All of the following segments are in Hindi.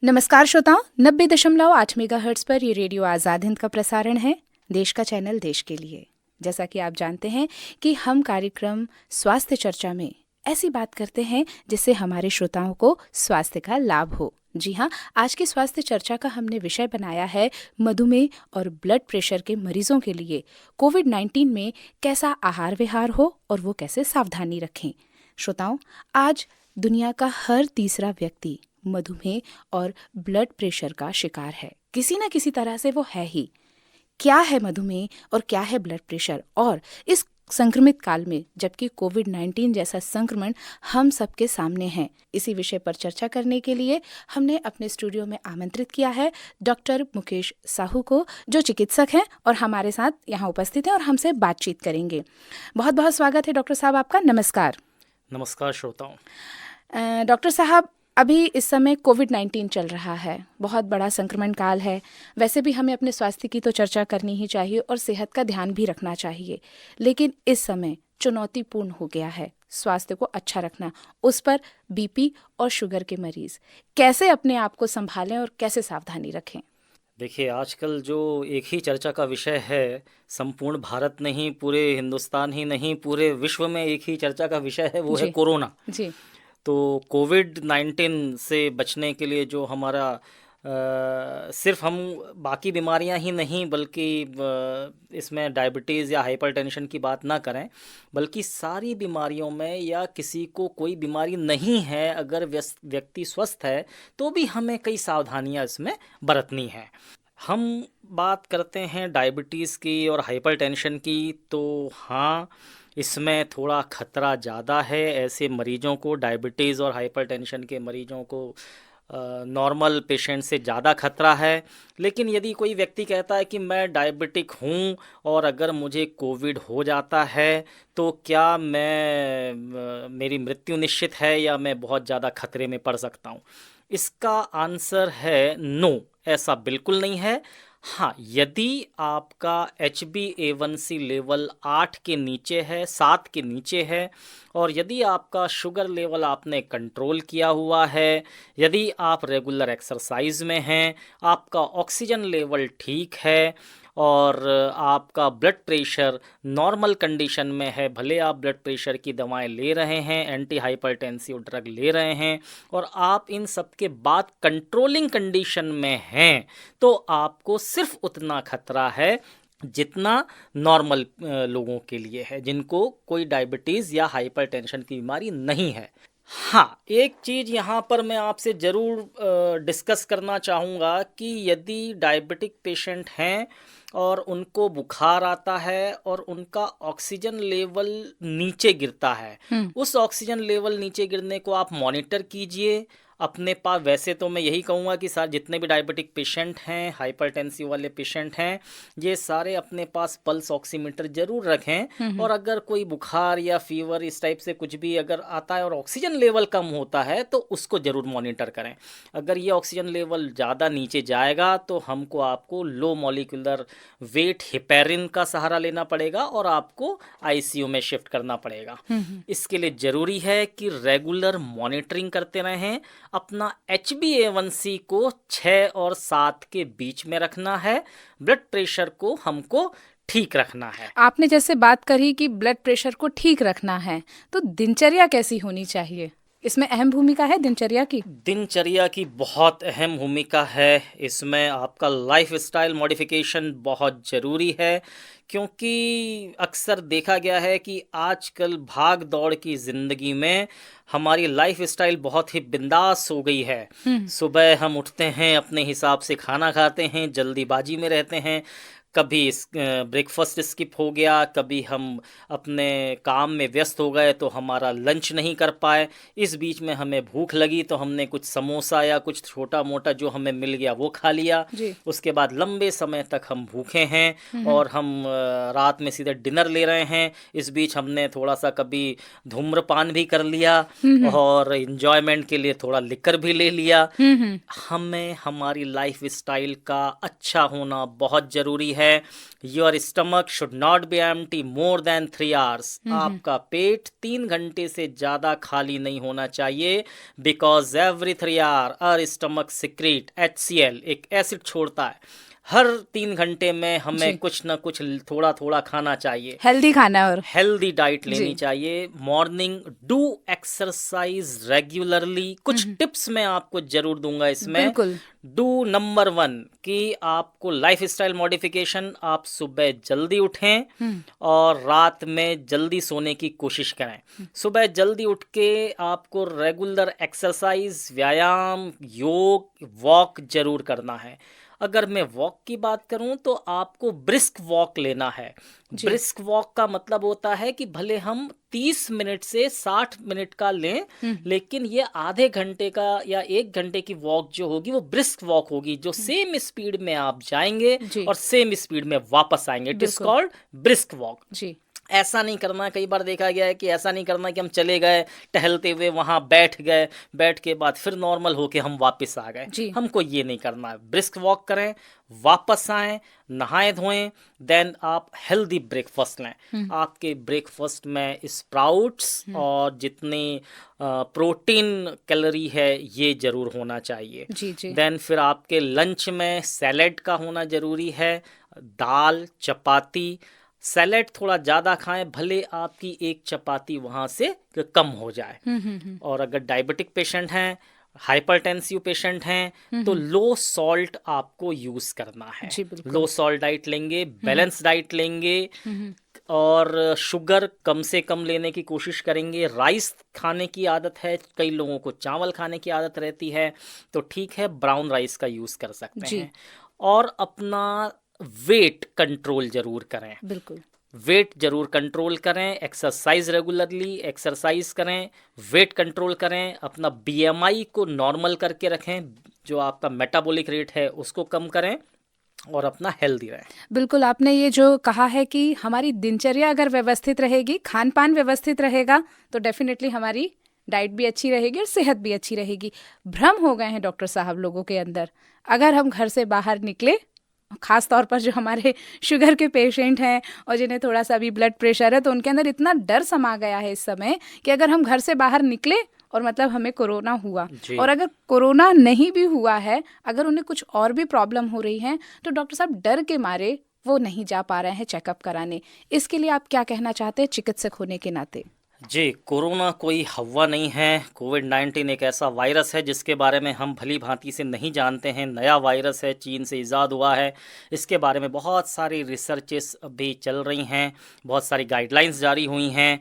नमस्कार श्रोताओं, 90.8 मेगाहर्ट्ज पर ये रेडियो आज़ाद हिंद का प्रसारण है। देश का चैनल देश के लिए। जैसा कि आप जानते हैं कि हम कार्यक्रम स्वास्थ्य चर्चा में ऐसी बात करते हैं जिससे हमारे श्रोताओं को स्वास्थ्य का लाभ हो। जी हाँ, आज की स्वास्थ्य चर्चा का हमने विषय बनाया है मधुमेह और ब्लड प्रेशर के मरीजों के लिए कोविड-19 में कैसा आहार विहार हो और वो कैसे सावधानी रखें। श्रोताओं, आज दुनिया का हर तीसरा व्यक्ति मधुमेह और ब्लड प्रेशर का शिकार है। किसी न किसी तरह से वो है ही। क्या है मधुमेह और क्या है ब्लड प्रेशर, और इस संक्रमित काल में जबकि कोविड-19 जैसा संक्रमण हम सबके सामने है, इसी विषय पर चर्चा करने के लिए हमने अपने स्टूडियो में आमंत्रित किया है डॉक्टर मुकेश साहू को, जो चिकित्सक हैं और हमारे साथ यहाँ उपस्थित हैं और हमसे बातचीत करेंगे। बहुत बहुत स्वागत है डॉक्टर साहब आपका। नमस्कार। नमस्कार श्रोताओं। डॉक्टर साहब, अभी इस समय कोविड-19 चल रहा है, बहुत बड़ा संक्रमण काल है। वैसे भी हमें अपने स्वास्थ्य की तो चर्चा करनी ही चाहिए और सेहत का ध्यान भी रखना चाहिए, लेकिन इस समय चुनौतीपूर्ण हो गया है स्वास्थ्य को अच्छा रखना। उस पर बीपी और शुगर के मरीज कैसे अपने आप को संभालें और कैसे सावधानी रखें? देखिए, आजकल जो एक ही चर्चा का विषय है, संपूर्ण भारत नहीं, पूरे हिंदुस्तान ही नहीं, पूरे विश्व में एक ही चर्चा का विषय है, वो है जी कोरोना। जी तो कोविड-19 से बचने के लिए जो हमारा सिर्फ हम बाकी बीमारियां ही नहीं बल्कि इसमें डायबिटीज़ या हाइपरटेंशन की बात ना करें, बल्कि सारी बीमारियों में या किसी को कोई बीमारी नहीं है, अगर व्यक्ति स्वस्थ है तो भी हमें कई सावधानियां इसमें बरतनी है। हम बात करते हैं डायबिटीज़ की और हाइपरटेंशन की, तो हाँ, इसमें थोड़ा खतरा ज़्यादा है। ऐसे मरीजों को, डायबिटीज़ और हाइपरटेंशन के मरीजों को नॉर्मल पेशेंट से ज़्यादा खतरा है। लेकिन यदि कोई व्यक्ति कहता है कि मैं डायबिटिक हूँ और अगर मुझे कोविड हो जाता है तो क्या मेरी मृत्यु निश्चित है या मैं बहुत ज़्यादा खतरे में पड़ सकता हूँ? इसका आंसर है नो, ऐसा बिल्कुल नहीं है। हाँ, यदि आपका HbA1c लेवल 8 के नीचे है, 7 के नीचे है, और यदि आपका शुगर लेवल आपने कंट्रोल किया हुआ है, यदि आप रेगुलर एक्सरसाइज में हैं, आपका ऑक्सीजन लेवल ठीक है और आपका ब्लड प्रेशर नॉर्मल कंडीशन में है, भले आप ब्लड प्रेशर की दवाएं ले रहे हैं, एंटी हाइपरटेंसिव ड्रग ले रहे हैं और आप इन सब के बाद कंट्रोलिंग कंडीशन में हैं, तो आपको सिर्फ उतना खतरा है जितना नॉर्मल लोगों के लिए है, जिनको कोई डायबिटीज़ या हाइपरटेंशन की बीमारी नहीं है। हाँ, एक चीज़ यहाँ पर मैं आपसे ज़रूर डिस्कस करना चाहूँगा कि यदि डायबिटिक पेशेंट हैं और उनको बुखार आता है और उनका ऑक्सीजन लेवल नीचे गिरता है, उस ऑक्सीजन लेवल नीचे गिरने को आप मॉनिटर कीजिए अपने पास। वैसे तो मैं यही कहूँगा कि सारे जितने भी डायबिटिक पेशेंट हैं, हाइपरटेंसिव वाले पेशेंट हैं, ये सारे अपने पास पल्स ऑक्सीमीटर ज़रूर रखें। और अगर कोई बुखार या फीवर इस टाइप से कुछ भी अगर आता है और ऑक्सीजन लेवल कम होता है तो उसको ज़रूर मॉनिटर करें। अगर ये ऑक्सीजन लेवल ज़्यादा नीचे जाएगा तो हमको आपको लो मॉलिक्यूलर वेट हेपेरिन का सहारा लेना पड़ेगा और आपको ICU में शिफ्ट करना पड़ेगा। इसके लिए ज़रूरी है कि रेगुलर मॉनिटरिंग करते रहें। अपना HbA1c को 6 और 7 के बीच में रखना है। ब्लड प्रेशर को हमको ठीक रखना है। आपने जैसे बात करी कि ब्लड प्रेशर को ठीक रखना है, तो दिनचर्या कैसी होनी चाहिए? इसमें अहम भूमिका है दिनचर्या की। दिनचर्या की बहुत अहम भूमिका है। इसमें आपका लाइफस्टाइल मॉडिफिकेशन बहुत ज़रूरी है, क्योंकि अक्सर देखा गया है कि आजकल भाग दौड़ की ज़िंदगी में हमारी लाइफस्टाइल बहुत ही बिंदास हो गई है। सुबह हम उठते हैं, अपने हिसाब से खाना खाते हैं, जल्दीबाजी में रहते हैं, कभी ब्रेकफास्ट स्किप हो गया, कभी हम अपने काम में व्यस्त हो गए तो हमारा लंच नहीं कर पाए। इस बीच में हमें भूख लगी तो हमने कुछ समोसा या कुछ छोटा मोटा जो हमें मिल गया वो खा लिया। उसके बाद लंबे समय तक हम भूखे हैं और हम रात में सीधे डिनर ले रहे हैं। इस बीच हमने थोड़ा सा कभी धूम्रपान भी कर लिया और एंजॉयमेंट के लिए थोड़ा लिकर भी ले लिया। हमें हमारी लाइफ स्टाइल का अच्छा होना बहुत ज़रूरी है। है, your stomach should not be empty more than 3 hours। आपका पेट 3 घंटे से ज़्यादा खाली नहीं होना चाहिए, because every 3 hour hour stomach secrete HCl, एक एसिड छोड़ता है। हर 3 घंटे में हमें जी। कुछ ना कुछ थोड़ा थोड़ा खाना चाहिए, हेल्दी खाना और हेल्दी डाइट लेनी जी। चाहिए। Morning do exercise regularly. कुछ टिप्स मैं आपको जरूर दूंगा इसमें। बिल्कुल। डू नंबर 1 कि आपको लाइफ स्टाइल मॉडिफिकेशन, आप सुबह जल्दी उठें और रात में जल्दी सोने की कोशिश करें। सुबह जल्दी उठ के आपको रेगुलर एक्सरसाइज, व्यायाम, योग, वॉक जरूर करना है। अगर मैं वॉक की बात करूं तो आपको ब्रिस्क वॉक लेना है। जी। ब्रिस्क वॉक का मतलब होता है कि भले हम 30 मिनट से 60 मिनट का लें, लेकिन ये आधे घंटे का या 1 घंटे की वॉक जो होगी वो ब्रिस्क वॉक होगी, जो सेम स्पीड में आप जाएंगे जी। और सेम स्पीड में वापस आएंगे। इट इज बिल्कुल। Called brisk walk. जी। ऐसा नहीं करना, कई बार देखा गया है कि ऐसा नहीं करना कि हम चले गए टहलते हुए, वहाँ बैठ गए, बैठ के बाद फिर नॉर्मल होके हम वापस आ गए। जी। हमको ये नहीं करना है। ब्रिस्क वॉक करें, वापस आएं, नहाएं धोएं, देन आप हेल्दी ब्रेकफास्ट लें। आपके ब्रेकफास्ट में स्प्राउट्स और जितनी प्रोटीन कैलोरी है ये जरूर होना चाहिए। जी। जी। देन फिर आपके लंच में सैलेड का होना जरूरी है, दाल, चपाती। सैलेड थोड़ा ज़्यादा खाएं, भले आपकी एक चपाती वहाँ से कम हो जाए। और अगर डायबिटिक पेशेंट हैं, हाइपरटेंसिव पेशेंट हैं, तो लो सॉल्ट आपको यूज़ करना है। जी, बिल्कुल। लो सॉल्ट डाइट लेंगे, बैलेंस डाइट लेंगे, और शुगर कम से कम लेने की कोशिश करेंगे। राइस खाने की आदत है, कई लोगों को चावल खाने की आदत रहती है, तो ठीक है, ब्राउन राइस का यूज़ कर सकते जी। हैं। और अपना वेट कंट्रोल जरूर करें। बिल्कुल। वेट जरूर कंट्रोल करें, एक्सरसाइज रेगुलरली एक्सरसाइज करें, वेट कंट्रोल करें, अपना BMI को नॉर्मल करके रखें, जो आपका मेटाबॉलिक रेट है उसको कम करें, और अपना हेल्दी रहें। बिल्कुल, आपने ये जो कहा है कि हमारी दिनचर्या अगर व्यवस्थित रहेगी, खान पान व्यवस्थित रहेगा, तो डेफिनेटली हमारी डाइट भी अच्छी रहेगी और सेहत भी अच्छी रहेगी। भ्रम हो गए हैं डॉक्टर साहब लोगों के अंदर। अगर हम घर से बाहर निकले, खास तौर पर जो हमारे शुगर के पेशेंट हैं और जिन्हें थोड़ा सा भी ब्लड प्रेशर है, तो उनके अंदर इतना डर समा गया है इस समय कि अगर हम घर से बाहर निकले और मतलब हमें कोरोना हुआ, और अगर कोरोना नहीं भी हुआ है, अगर उन्हें कुछ और भी प्रॉब्लम हो रही है, तो डॉक्टर साहब डर के मारे वो नहीं जा पा रहे हैं चेकअप कराने। इसके लिए आप क्या कहना चाहते हैं चिकित्सक होने के नाते? जी, कोरोना कोई हवा नहीं है। कोविड-19 एक ऐसा वायरस है जिसके बारे में हम भली भांति से नहीं जानते हैं। नया वायरस है, चीन से ईजाद हुआ है। इसके बारे में बहुत सारी रिसर्चेस अभी चल रही हैं, बहुत सारी गाइडलाइंस जारी हुई हैं।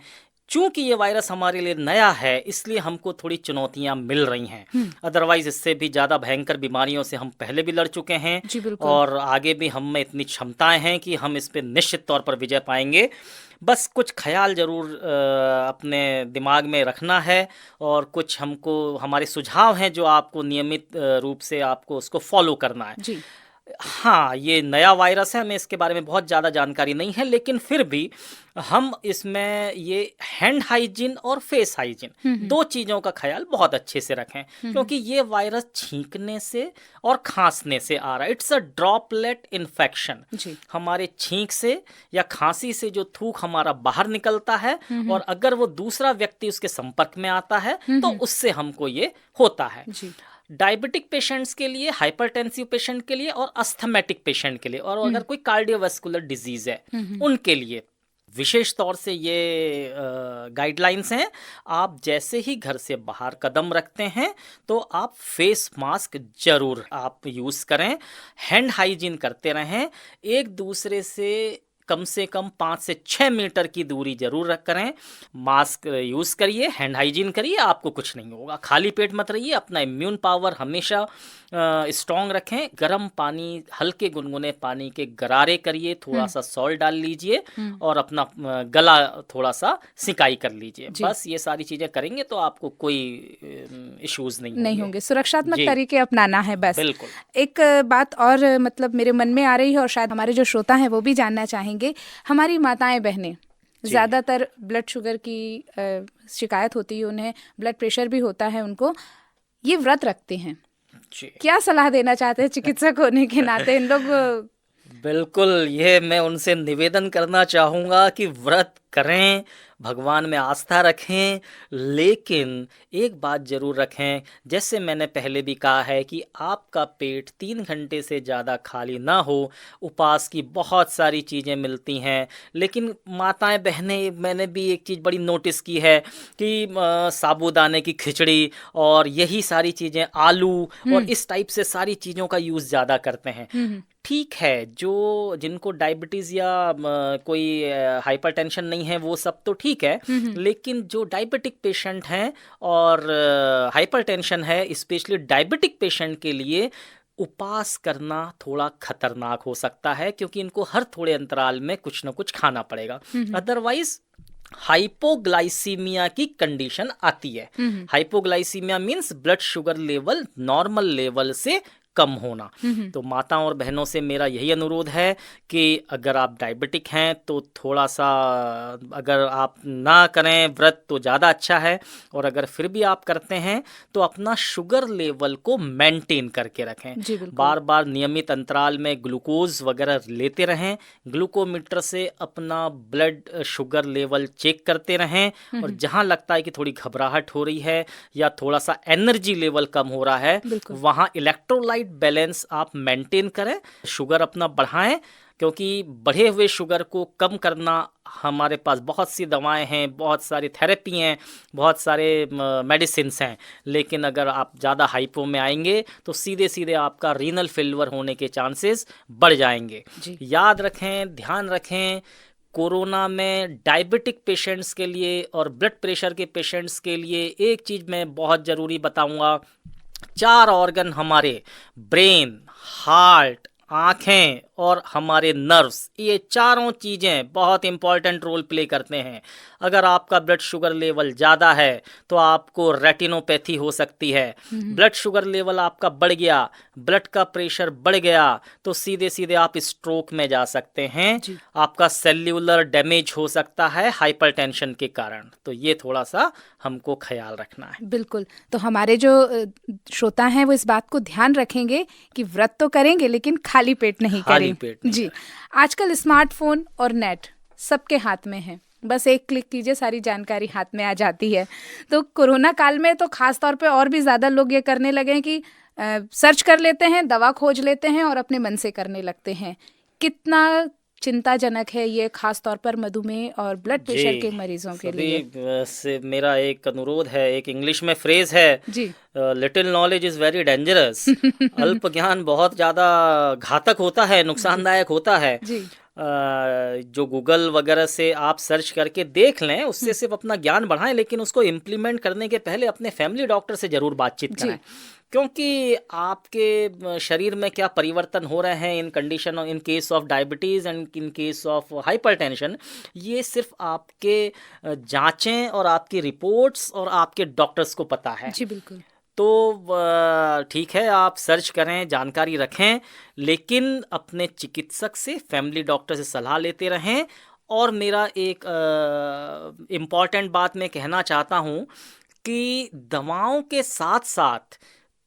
चूंकि ये वायरस हमारे लिए नया है, इसलिए हमको थोड़ी चुनौतियां मिल रही हैं। अदरवाइज इससे भी ज़्यादा भयंकर बीमारियों से हम पहले भी लड़ चुके हैं, जी, बिल्कुल। और आगे भी हम में इतनी क्षमताएं हैं कि हम इस पे निश्चित तौर पर विजय पाएंगे। बस कुछ ख्याल जरूर अपने दिमाग में रखना है, और कुछ हमको हमारे सुझाव हैं जो आपको नियमित रूप से आपको उसको फॉलो करना है। जी। हाँ, ये नया वायरस है, हमें इसके बारे में बहुत ज़्यादा जानकारी नहीं है, लेकिन फिर भी हम इसमें ये हैंड हाइजीन और फेस हाइजीन 2 चीज़ों का ख्याल बहुत अच्छे से रखें, क्योंकि ये वायरस छींकने से और खांसने से आ रहा है। It's a droplet infection. जी। हमारे छींक से या खांसी से जो थूक हमारा बाहर निकलता है, और अगर वो दूसरा व्यक्ति उसके संपर्क में आता है, तो उससे हमको ये होता है। जी। डायबिटिक पेशेंट्स के लिए, हाइपरटेंसिव पेशेंट के लिए, और अस्थमेटिक पेशेंट के लिए, और अगर कोई कार्डियोवास्कुलर डिजीज है उनके लिए विशेष तौर से ये गाइडलाइंस हैं। आप जैसे ही घर से बाहर कदम रखते हैं, तो आप फेस मास्क जरूर आप यूज़ करें, हैंड हाइजीन करते रहें, एक दूसरे से कम 5 से 6 मीटर की दूरी जरूर रख करें, मास्क यूज़ करिए, हैंड हाइजीन करिए, आपको कुछ नहीं होगा। खाली पेट मत रहिए, अपना इम्यून पावर हमेशा स्ट्रॉन्ग रखें। गर्म पानी, हल्के गुनगुने पानी के गरारे करिए, थोड़ा सा सॉल्ट डाल लीजिए, और अपना गला थोड़ा सा सिकाई कर लीजिए। बस ये सारी चीज़ें करेंगे तो आपको कोई इश्यूज नहीं होंगे। सुरक्षात्मक तरीके अपनाना है बस। बिल्कुल। एक बात और मतलब मेरे मन में आ रही है, और शायद हमारे जो श्रोता हैं वो भी जानना चाहेंगे। हमारी माताएं बहनें ज़्यादातर ब्लड शुगर की शिकायत होती है, उन्हें ब्लड प्रेशर भी होता है, उनको ये व्रत रखते हैं। क्या सलाह देना चाहते हैं चिकित्सक होने के नाते? इन लोग बिल्कुल, ये मैं उनसे निवेदन करना चाहूँगा कि व्रत करें, भगवान में आस्था रखें, लेकिन एक बात ज़रूर रखें, जैसे मैंने पहले भी कहा है कि आपका पेट 3 घंटे से ज़्यादा खाली ना हो। उपवास की बहुत सारी चीज़ें मिलती हैं, लेकिन माताएँ, बहनें, मैंने भी एक चीज़ बड़ी नोटिस की है कि साबूदाने की खिचड़ी और यही सारी चीज़ें, आलू और हम्म। इस टाइप से सारी चीज़ों का यूज़ ज़्यादा करते हैं। हम्म। ठीक है, जो जिनको डायबिटीज़ या कोई हाइपरटेंशन नहीं है वो सब तो ठीक है, हम्म। लेकिन जो डायबिटिक पेशेंट हैं और हाइपरटेंशन है, स्पेशली डायबिटिक पेशेंट के लिए उपवास करना थोड़ा खतरनाक हो सकता है, क्योंकि इनको हर थोड़े अंतराल में कुछ ना कुछ खाना पड़ेगा। हम्म। अदरवाइज हाइपोग्लाइसीमिया की कंडीशन आती है। हम्म। Hypoglycaemia means blood sugar level normal level से कम होना। हम्म। तो माताओं और बहनों से मेरा यही अनुरोध है कि अगर आप डायबिटिक हैं तो थोड़ा सा, अगर आप ना करें व्रत तो ज़्यादा अच्छा है, और अगर फिर भी आप करते हैं तो अपना शुगर लेवल को मेंटेन करके रखें। जी बिल्कुल। बार बार नियमित अंतराल में ग्लूकोज वगैरह लेते रहें, ग्लूकोमीटर से अपना ब्लड शुगर लेवल चेक करते रहें, और जहाँ लगता है कि थोड़ी घबराहट हो रही है या थोड़ा सा एनर्जी लेवल कम हो रहा है, बिल्कुल। वहाँ इलेक्ट्रोलाइट बैलेंस आप मेंटेन करें, शुगर अपना बढ़ाएं, क्योंकि बढ़े हुए शुगर को कम करना, हमारे पास बहुत सी दवाएं हैं, बहुत सारी थेरेपी हैं, बहुत सारे मेडिसिन्स हैं, लेकिन अगर आप ज़्यादा हाइपो में आएंगे तो सीधे सीधे आपका रीनल फेल्यूर होने के चांसेस बढ़ जाएंगे। जी। याद रखें, ध्यान रखें, कोरोना में डायबिटिक पेशेंट्स के लिए और ब्लड प्रेशर के पेशेंट्स के लिए एक चीज़ मैं बहुत ज़रूरी बताऊंगा। 4 ऑर्गन हमारे, ब्रेन, हार्ट, आँखें और हमारे नर्व्स, ये चारों चीज़ें बहुत इंपॉर्टेंट रोल प्ले करते हैं। अगर आपका ब्लड शुगर लेवल ज़्यादा है तो आपको रेटिनोपैथी हो सकती है। ब्लड शुगर लेवल आपका बढ़ गया, ब्लड का प्रेशर बढ़ गया, तो सीधे सीधे आप स्ट्रोक में जा सकते हैं। जी। आपका सेल्यूलर डैमेज हो सकता है हाइपरटेंशन के कारण। तो ये थोड़ा सा हमको ख्याल रखना है। बिल्कुल। तो हमारे जो श्रोता हैं वो इस बात को ध्यान रखेंगे कि व्रत तो करेंगे लेकिन खाली पेट नहीं खाली करें। पेट नहीं जी। आजकल स्मार्टफोन और नेट सबके हाथ में है, बस एक क्लिक कीजिए सारी जानकारी हाथ में आ जाती है। तो कोरोना काल में तो खास तौर पे और भी ज़्यादा लोग ये करने लगे हैं कि सर्च कर लेते हैं, दवा खोज लेते हैं और अपने मन से करने लगते हैं। कितना चिंताजनक है ये, खास तौर पर मधुमेह और ब्लड प्रेशर के जी, मरीजों के सभी लिए। से मेरा एक अनुरोध है। एक इंग्लिश में फ्रेज है, जी। Little knowledge is very dangerous. अल्प ज्ञान बहुत ज़्यादा घातक होता है, जी। नुकसानदायक होता है। जी। जो गूगल वगैरह से आप सर्च करके देख लें, उससे हम्म। सिर्फ अपना ज्ञान बढ़ाएं, लेकिन उसको इम्प्लीमेंट करने के पहले अपने फैमिली डॉक्टर से ज़रूर बातचीत जी। करें, क्योंकि आपके शरीर में क्या परिवर्तन हो रहे हैं in condition, in case of diabetes and in case of hypertension, ये सिर्फ आपके जांचें और आपकी रिपोर्ट्स और आपके डॉक्टर्स को पता है। जी बिल्कुल। तो ठीक है, आप सर्च करें, जानकारी रखें, लेकिन अपने चिकित्सक से, फैमिली डॉक्टर से सलाह लेते रहें। और मेरा एक इम्पॉर्टेंट बात मैं कहना चाहता हूँ कि दवाओं के साथ साथ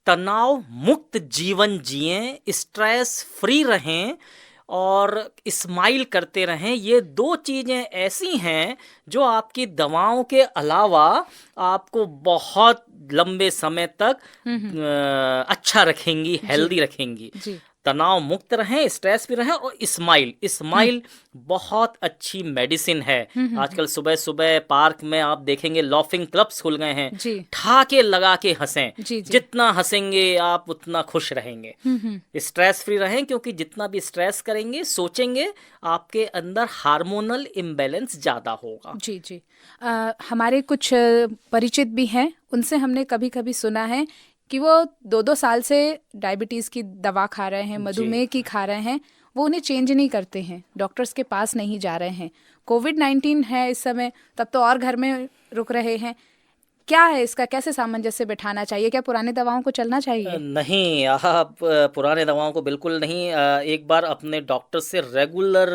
तनाव मुक्त जीवन जिएं, स्ट्रेस फ्री रहें और स्माइल करते रहें। ये 2 चीज़ें ऐसी हैं जो आपकी दवाओं के अलावा आपको बहुत लंबे समय तक अच्छा रखेंगी, जी। हेल्दी रखेंगी। जी। तनाव मुक्त रहें, स्ट्रेस भी रहें, और स्माइल बहुत अच्छी मेडिसिन है। आजकल सुबह सुबह पार्क में आप देखेंगे लॉफिंग क्लब्स खुल गए हैं। जी। ठाके लगा के हंसें, जी। जी। जितना हंसेंगे आप उतना खुश रहेंगे। स्ट्रेस फ्री रहें, क्योंकि जितना भी स्ट्रेस करेंगे, सोचेंगे, आपके अंदर हार्मोनल इम्बैलेंस ज़्यादा होगा। जी। जी। हमारे कुछ परिचित भी हैं, उनसे हमने कभी कभी सुना है कि वो 2-2 साल से डायबिटीज़ की दवा खा रहे हैं, मधुमेह की खा रहे हैं, वो उन्हें चेंज नहीं करते हैं, डॉक्टर्स के पास नहीं जा रहे हैं। कोविड-19 है इस समय, तब तो और घर में रुक रहे हैं। क्या है इसका, कैसे सामंजस्य बिठाना चाहिए? क्या पुरानी दवाओं को चलना चाहिए? नहीं, आप पुराने दवाओं को बिल्कुल नहीं। एक बार अपने डॉक्टर से रेगुलर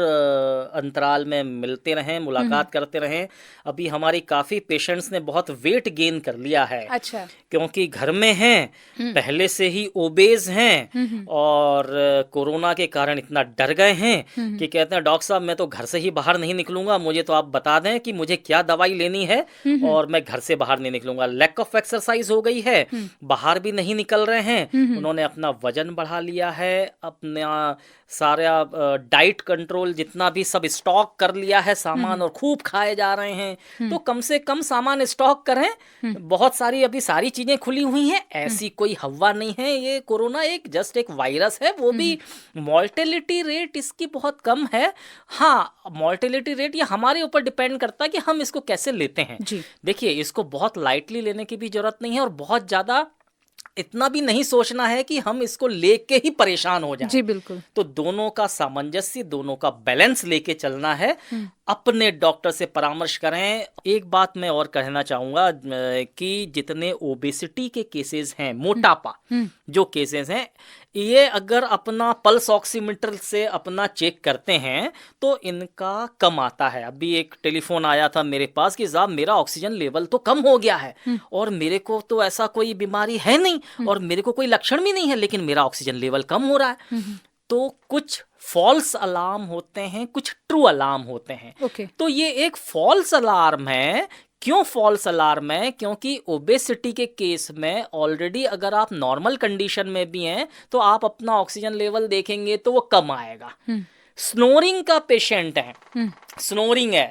अंतराल में मिलते रहें, मुलाकात करते रहें। अभी हमारी काफ़ी पेशेंट्स ने बहुत वेट गेन कर लिया है, अच्छा। क्योंकि घर में हैं, पहले से ही ओबेज हैं और कोरोना के कारण इतना डर गए हैं कि कहते हैं डॉक्टर साहब मैं तो घर से ही बाहर नहीं निकलूंगा, मुझे तो आप बता दें कि मुझे क्या दवाई लेनी है और मैं घर से बाहर नहीं निकलूंगा। लैक ऑफ एक्सरसाइज हो गई है, बाहर भी नहीं निकल रहे हैं। उन्होंने अपना वजन बढ़ा लिया है, अपना सारा डाइट कंट्रोल जितना भी सब स्टॉक कर लिया है सामान, और खूब खाए जा रहे हैं। तो कम से कम सामान स्टॉक करें। बहुत सारी अभी सारी चीजें खुली हुई हैं, ऐसी कोई हवा नहीं है। ये कोरोना एक जस्ट एक वायरस है, वो भी मॉर्टेलिटी रेट इसकी बहुत कम है। हाँ, मॉर्टेलिटी रेट ये हमारे ऊपर डिपेंड करता है कि हम इसको कैसे लेते हैं। देखिए, इसको बहुत लाइटली लेने की भी जरूरत नहीं है और बहुत ज्यादा इतना भी नहीं सोचना है कि हम इसको लेके ही परेशान हो जाएं। जी बिल्कुल। तो दोनों का सामंजस्य, दोनों का बैलेंस लेके चलना है। अपने डॉक्टर से परामर्श करें। एक बात मैं और कहना चाहूँगा कि जितने ओबेसिटी के केसेस हैं, मोटापा जो केसेस हैं, ये अगर अपना पल्स ऑक्सीमीटर से अपना चेक करते हैं तो इनका कम आता है। अभी एक टेलीफोन आया था मेरे पास कि साहब मेरा ऑक्सीजन लेवल तो कम हो गया है और मेरे को तो ऐसा कोई बीमारी है नहीं और मेरे को कोई लक्षण भी नहीं है, लेकिन मेरा ऑक्सीजन लेवल कम हो रहा है। तो कुछ फॉल्स अलार्म होते हैं, कुछ ट्रू अलार्म होते हैं। तो ये एक फॉल्स अलार्म है। क्यों फॉल्स अलार्म है? क्योंकि ओबेसिटी के केस में ऑलरेडी अगर आप नॉर्मल कंडीशन में भी हैं तो आप अपना ऑक्सीजन लेवल देखेंगे तो वो कम आएगा। स्नोरिंग का पेशेंट है, स्नोरिंग है,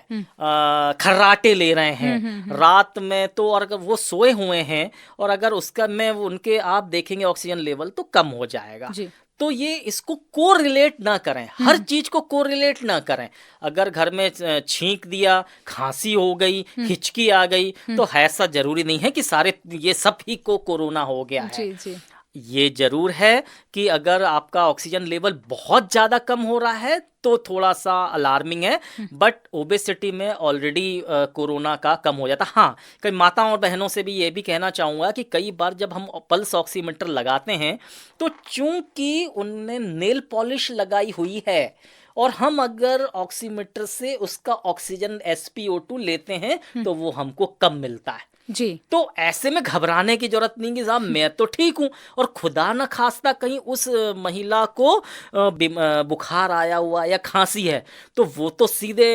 खर्राटे ले रहे हैं रात में, तो और अगर वो सोए हुए हैं और अगर उसका में उनके आप देखेंगे ऑक्सीजन लेवल तो कम हो जाएगा। तो ये इसको कोरिलेट ना करें, हर चीज को कोरिलेट ना करें। अगर घर में छींक दिया, खांसी हो गई, हिचकी आ गई, तो ऐसा जरूरी नहीं है कि सारे ये सब ही को कोरोना हो गया है। जी। ये जरूर है कि अगर आपका ऑक्सीजन लेवल बहुत ज़्यादा कम हो रहा है तो थोड़ा सा अलार्मिंग है, बट ओबेसिटी में ऑलरेडी कोरोना का कम हो जाता। हाँ, कई माताओं और बहनों से भी ये भी कहना चाहूँगा कि कई बार जब हम पल्स ऑक्सीमीटर लगाते हैं तो चूंकि उनने नेल पॉलिश लगाई हुई है और हम अगर ऑक्सीमीटर से उसका ऑक्सीजन SpO2 लेते हैं तो वो हमको कम मिलता है। जी। तो ऐसे में घबराने की जरूरत नहीं कि साहब मैं तो ठीक हूं और खुदा न खास्ता कहीं उस महिला को बुखार आया हुआ या खांसी है तो वो तो सीधे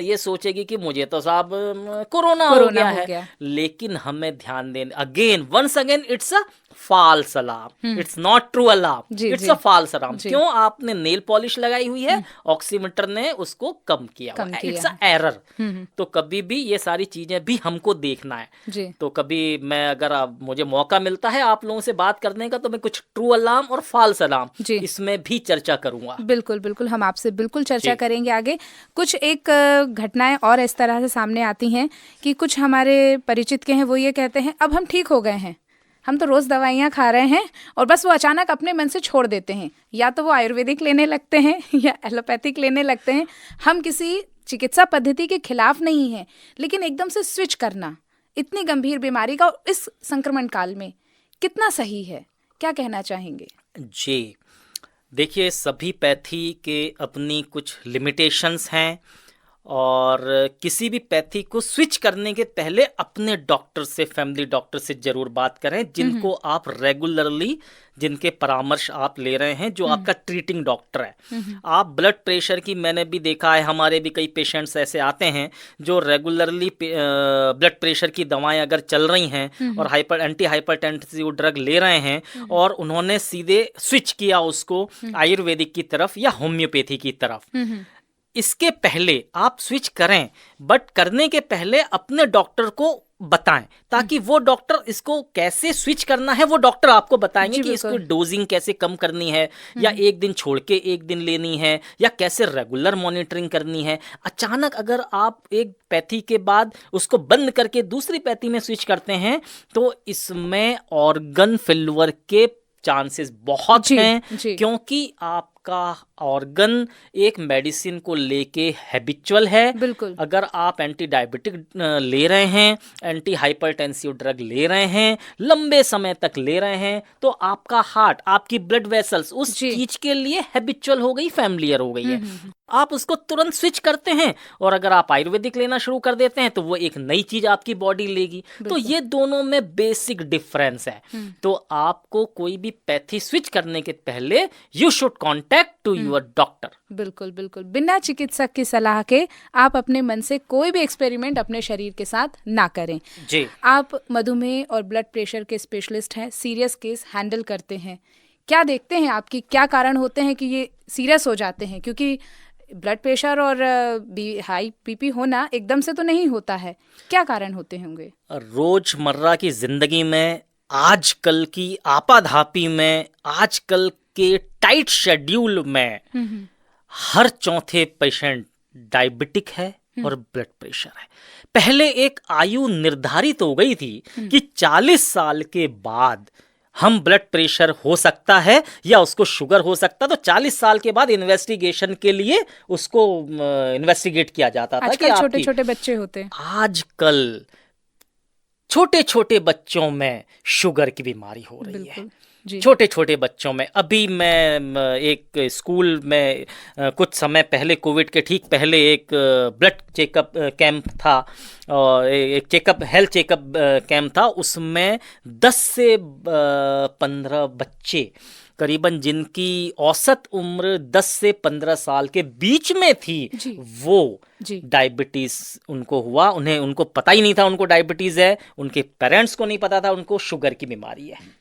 ये सोचेगी कि मुझे तो साहब कोरोना हो गया है। लेकिन हमें ध्यान दें, again once again it's a false alarm, it's not true alarm, it's a false alarm. क्यों? आपने नेल पॉलिश लगाई हुई है, ऑक्सीमीटर ने उसको कम किया, इट्स अ एरर। तो कभी भी ये सारी चीजें भी हमको देखना है। तो कभी मैं अगर मुझे मौका मिलता है आप लोगों से बात करने का तो मैं कुछ ट्रू अलार्म और फॉल्स अलार्म इसमें भी चर्चा करूंगा। बिल्कुल बिल्कुल, हम आपसे बिल्कुल चर्चा करेंगे आगे। कुछ एक घटनाएं और इस तरह से सामने आती हैं कि कुछ हमारे परिचित के हैं, वो ये कहते हैं अब हम ठीक हो गए हैं, हम तो रोज़ दवाइयाँ खा रहे हैं, और बस वो अचानक अपने मन से छोड़ देते हैं। या तो वो आयुर्वेदिक लेने लगते हैं या एलोपैथिक लेने लगते हैं। हम किसी चिकित्सा पद्धति के खिलाफ नहीं हैं, लेकिन एकदम से स्विच करना इतनी गंभीर बीमारी का इस संक्रमण काल में कितना सही है? क्या कहना चाहेंगे? जी देखिए, सभी पैथी के अपनी कुछ लिमिटेशंस हैं और किसी भी पैथी को स्विच करने के पहले अपने डॉक्टर से, फैमिली डॉक्टर से जरूर बात करें, जिनको आप रेगुलरली, जिनके परामर्श आप ले रहे हैं, जो आपका ट्रीटिंग डॉक्टर है। आप ब्लड प्रेशर की, मैंने भी देखा है, हमारे भी कई पेशेंट्स ऐसे आते हैं जो रेगुलरली ब्लड प्रेशर की दवाएं अगर चल रही हैं और एंटी हाइपरटेंसिव ड्रग ले रहे हैं और उन्होंने सीधे स्विच किया उसको आयुर्वेदिक की तरफ या होम्योपैथी की तरफ। इसके पहले आप स्विच करें, बट करने के पहले अपने डॉक्टर को बताएं, ताकि वो डॉक्टर इसको कैसे स्विच करना है वो डॉक्टर आपको बताएंगे कि इसको डोजिंग कैसे कम करनी है, या एक दिन छोड़ के एक दिन लेनी है, या कैसे रेगुलर मॉनिटरिंग करनी है। अचानक अगर आप एक पैथी के बाद उसको बंद करके दूसरी पैथी में स्विच करते हैं तो इसमें ऑर्गन फेल्यूर के चांसेस बहुत हैं, क्योंकि आप आपका ऑर्गन एक मेडिसिन को लेके हैबिचुअल है। बिल्कुल। अगर आप एंटी डायबिटिक ले रहे हैं, एंटी हाइपरटेंसिव ड्रग ले रहे हैं, लंबे समय तक ले रहे हैं, तो आपका हार्ट, आपकी ब्लड वेसल्स उस जी। चीज के लिए हैबिचुअल हो गई, फैमिलियर हो गई है। हम्म। आप उसको तुरंत स्विच करते हैं, और अगर आप आयुर्वेदिक लेना शुरू कर देते हैं तो वो एक नई चीज आपकी बॉडी लेगी। तो बिल्कुल। ये दोनों में बेसिक डिफरेंस है। तो आपको कोई भी पैथी स्विच करने के पहले you should contact to your doctor. बिल्कुल बिल्कुल, बिना चिकित्सक की सलाह के आप अपने मन से कोई भी एक्सपेरिमेंट अपने शरीर के साथ ना करें। जी। आप मधुमेह और ब्लड प्रेशर के स्पेशलिस्ट हैं, सीरियस केस हैंडल करते हैं। क्या देखते हैं आपकी, क्या कारण होते हैं कि ये सीरियस हो जाते हैं? क्योंकि ब्लड प्रेशर और हाई बीपी होना एकदम से तो नहीं होता है, क्या कारण होते होंगे? रोजमर्रा की जिंदगी में, आजकल की आपाधापी में, आजकल के टाइट शेड्यूल में हर चौथे पेशेंट डायबिटिक है और ब्लड प्रेशर है। पहले एक आयु निर्धारित हो गई थी कि 40 साल के बाद हम ब्लड प्रेशर हो सकता है या उसको शुगर हो सकता है, तो 40 साल के बाद इन्वेस्टिगेशन के लिए उसको इन्वेस्टिगेट किया जाता था कि आजकल छोटे छोटे बच्चे होते हैं। आजकल छोटे छोटे बच्चों में शुगर की बीमारी हो रही है। बिल्कुल जी। छोटे छोटे बच्चों में। अभी मैं एक स्कूल में कुछ समय पहले, कोविड के ठीक पहले, एक ब्लड चेकअप कैंप था, और एक चेकअप, हेल्थ चेकअप कैंप था। उसमें 10 से 15 बच्चे करीबन, जिनकी औसत उम्र 10 से 15 साल के बीच में थी, वो डायबिटीज उनको हुआ। उनको पता ही नहीं था उनको डायबिटीज है, उनके पेरेंट्स को नहीं पता था उनको शुगर की बीमारी है।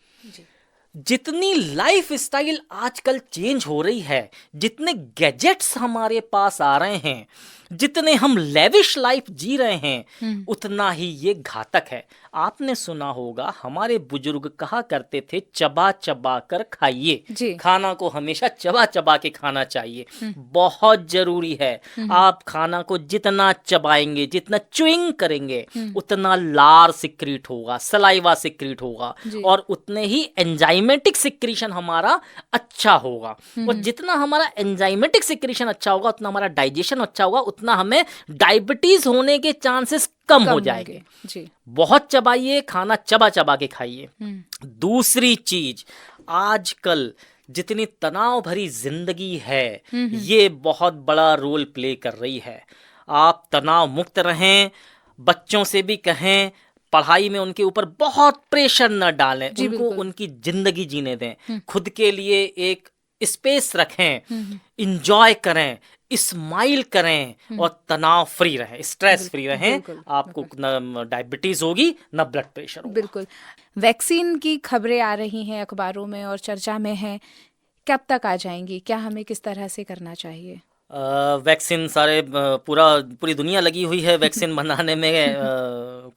जितनी लाइफ स्टाइल आजकल चेंज हो रही है, जितने गैजेट्स हमारे पास आ रहे हैं, जितने हम लेविश लाइफ जी रहे हैं, उतना ही ये घातक है। आपने सुना होगा, हमारे बुजुर्ग कहा करते थे, चबा चबा कर खाइए। खाना को हमेशा चबा चबा के खाना चाहिए, बहुत जरूरी है। आप खाना को जितना चबाएंगे, जितना च्युइंग करेंगे, उतना लार सिक्रीट होगा, सलाइवा सिक्रीट होगा, और उतने ही एंजाइमेटिक सिक्रीशन हमारा अच्छा होगा। और जितना हमारा एंजाइमेटिक सिक्रीशन अच्छा होगा, उतना हमारा डाइजेशन अच्छा होगा, उतना हमें डायबिटीज होने के चांसेस कम हो जाएंगे। बहुत चबाइए, खाना चबा चबा के खाइए। दूसरी चीज, आजकल जितनी तनाव भरी जिंदगी है, ये बहुत बड़ा रोल प्ले कर रही है। आप तनाव मुक्त रहें, बच्चों से भी कहें, पढ़ाई में उनके ऊपर बहुत प्रेशर न डालें, उनको उनकी जिंदगी जीने दें, खुद के लिए एक स्पेस रखें, इंजॉय करें, स्माइल करें, और तनाव फ्री रहें, स्ट्रेस फ्री रहें। आपको न डायबिटीज होगी, न ब्लड प्रेशर होगा। बिल्कुल। वैक्सीन की खबरें आ रही हैं अखबारों में और चर्चा में हैं, कब तक आ जाएंगी? क्या हमें किस तरह से करना चाहिए? वैक्सीन पूरी दुनिया लगी हुई है वैक्सीन बनाने में।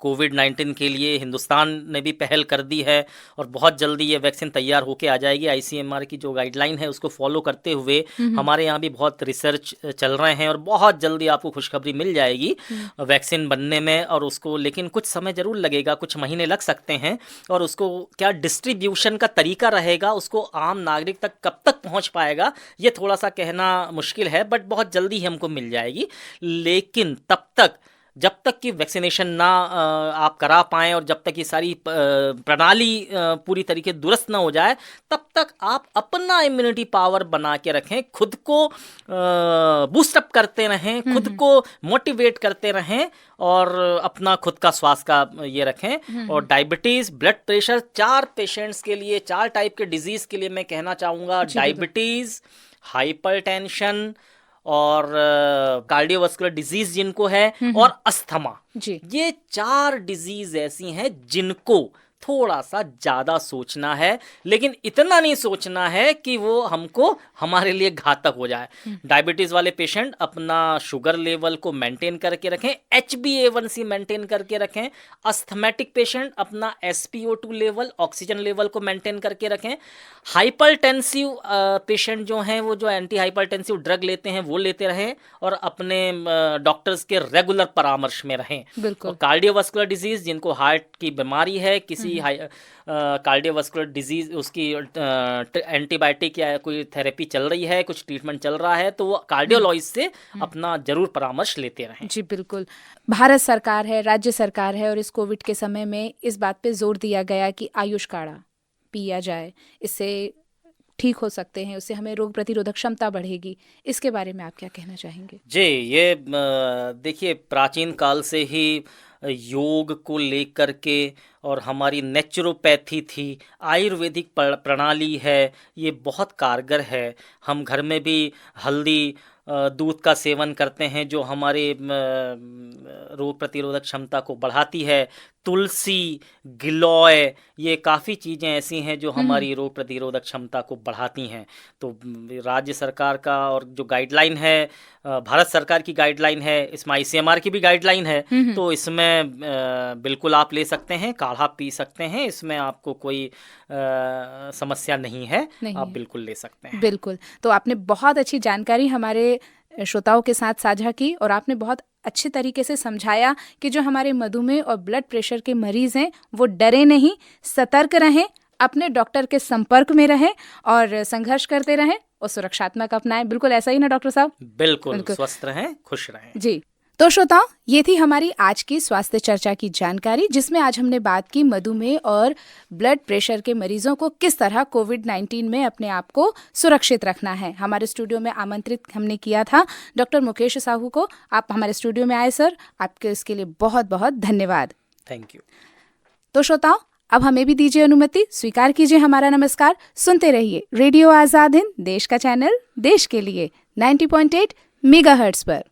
कोविड-19 के लिए हिंदुस्तान ने भी पहल कर दी है, और बहुत जल्दी ये वैक्सीन तैयार होके आ जाएगी। ICMR की जो गाइडलाइन है उसको फॉलो करते हुए हमारे यहाँ भी बहुत रिसर्च चल रहे हैं, और बहुत जल्दी आपको खुशखबरी मिल जाएगी वैक्सीन बनने में। और उसको, लेकिन कुछ समय ज़रूर लगेगा, कुछ महीने लग सकते हैं। और उसको क्या डिस्ट्रीब्यूशन का तरीका रहेगा, उसको आम नागरिक तक कब तक पहुँच पाएगा, ये थोड़ा सा कहना मुश्किल है, बट बहुत जल्दी ही हमको मिल जाएगी। लेकिन तब तक, जब तक कि वैक्सीनेशन ना आप करा पाएं, और जब तक ये सारी प्रणाली पूरी तरीके दुरुस्त ना हो जाए, तब तक आप अपना इम्यूनिटी पावर बना के रखें, खुद को बूस्टअप करते रहें, खुद को मोटिवेट करते रहें, और अपना खुद का स्वास्थ्य का ये रखें। और डायबिटीज़, ब्लड प्रेशर, 4 पेशेंट्स के लिए, 4 टाइप के डिजीज़ के लिए मैं कहना चाहूँगा, डायबिटीज़, हाइपरटेंशन और कार्डियोवास्कुलर डिजीज जिनको है, और अस्थमा, ये 4 डिजीज ऐसी हैं जिनको थोड़ा सा ज़्यादा सोचना है, लेकिन इतना नहीं सोचना है कि वो हमको, हमारे लिए घातक हो जाए। डायबिटीज़ वाले पेशेंट अपना शुगर लेवल को मेंटेन करके रखें, HbA1c मेंटेन करके रखें। अस्थमेटिक पेशेंट अपना SpO2 लेवल, ऑक्सीजन लेवल को मेंटेन करके रखें। हाइपरटेंसिव पेशेंट जो हैं, वो जो एंटी हाइपरटेंसिव ड्रग लेते हैं, वो लेते रहें, और अपने डॉक्टर्स के रेगुलर परामर्श में रहें। और कार्डियोवास्कुलर डिजीज़, जिनको हार्ट की बीमारी है, किसी किसी कार्डियोवास्कुलर डिजीज उसकी एंटीबायोटिक या कोई थेरेपी चल रही है, कुछ ट्रीटमेंट चल रहा है, तो वो कार्डियोलॉजिस्ट से अपना जरूर परामर्श लेते रहें। जी बिल्कुल। भारत सरकार है, राज्य सरकार है, और इस कोविड के समय में इस बात पे जोर दिया गया कि आयुष काढ़ा पिया जाए, इससे ठीक हो सकते हैं, उससे हमें रोग प्रतिरोधक क्षमता बढ़ेगी। इसके बारे में आप क्या कहना चाहेंगे? जी, ये देखिए प्राचीन काल से ही योग को लेकर के और हमारी नेचुरोपैथी थी, आयुर्वेदिक प्रणाली है, ये बहुत कारगर है। हम घर में भी हल्दी दूध का सेवन करते हैं जो हमारे रोग प्रतिरोधक क्षमता को बढ़ाती है। तुलसी, गिलोय, ये काफ़ी चीज़ें ऐसी हैं जो हमारी रोग प्रतिरोधक क्षमता को बढ़ाती हैं। तो राज्य सरकार का और जो गाइडलाइन है, भारत सरकार की गाइडलाइन है, इसमें ICMR की भी गाइडलाइन है, तो इसमें बिल्कुल आप ले सकते हैं, काढ़ा पी सकते हैं, इसमें आपको कोई समस्या नहीं है, आप बिल्कुल ले सकते हैं। बिल्कुल। तो आपने बहुत अच्छी जानकारी हमारे श्रोताओं के साथ साझा की, और आपने बहुत अच्छे तरीके से समझाया कि जो हमारे मधुमेह और ब्लड प्रेशर के मरीज हैं वो डरे नहीं, सतर्क रहें, अपने डॉक्टर के संपर्क में रहें और संघर्ष करते रहें और सुरक्षात्मक अपनाएं। बिल्कुल ऐसा ही ना डॉक्टर साहब? बिल्कुल। स्वस्थ रहें, खुश रहें। जी। तो श्रोताओं, ये थी हमारी आज की स्वास्थ्य चर्चा की जानकारी, जिसमें आज हमने बात की मधुमेह और ब्लड प्रेशर के मरीजों को किस तरह कोविड-19 में अपने आप को सुरक्षित रखना है। हमारे स्टूडियो में आमंत्रित हमने किया था डॉक्टर मुकेश साहू को। आप हमारे स्टूडियो में आए सर, आपके इसके लिए बहुत बहुत धन्यवाद। Thank you. तो श्रोताओं, अब हमें भी दीजिए अनुमति, स्वीकार कीजिए हमारा नमस्कार। सुनते रहिए रेडियो आजाद हिंद, देश का चैनल, देश के लिए 90.8 मेगाहर्ट्ज पर।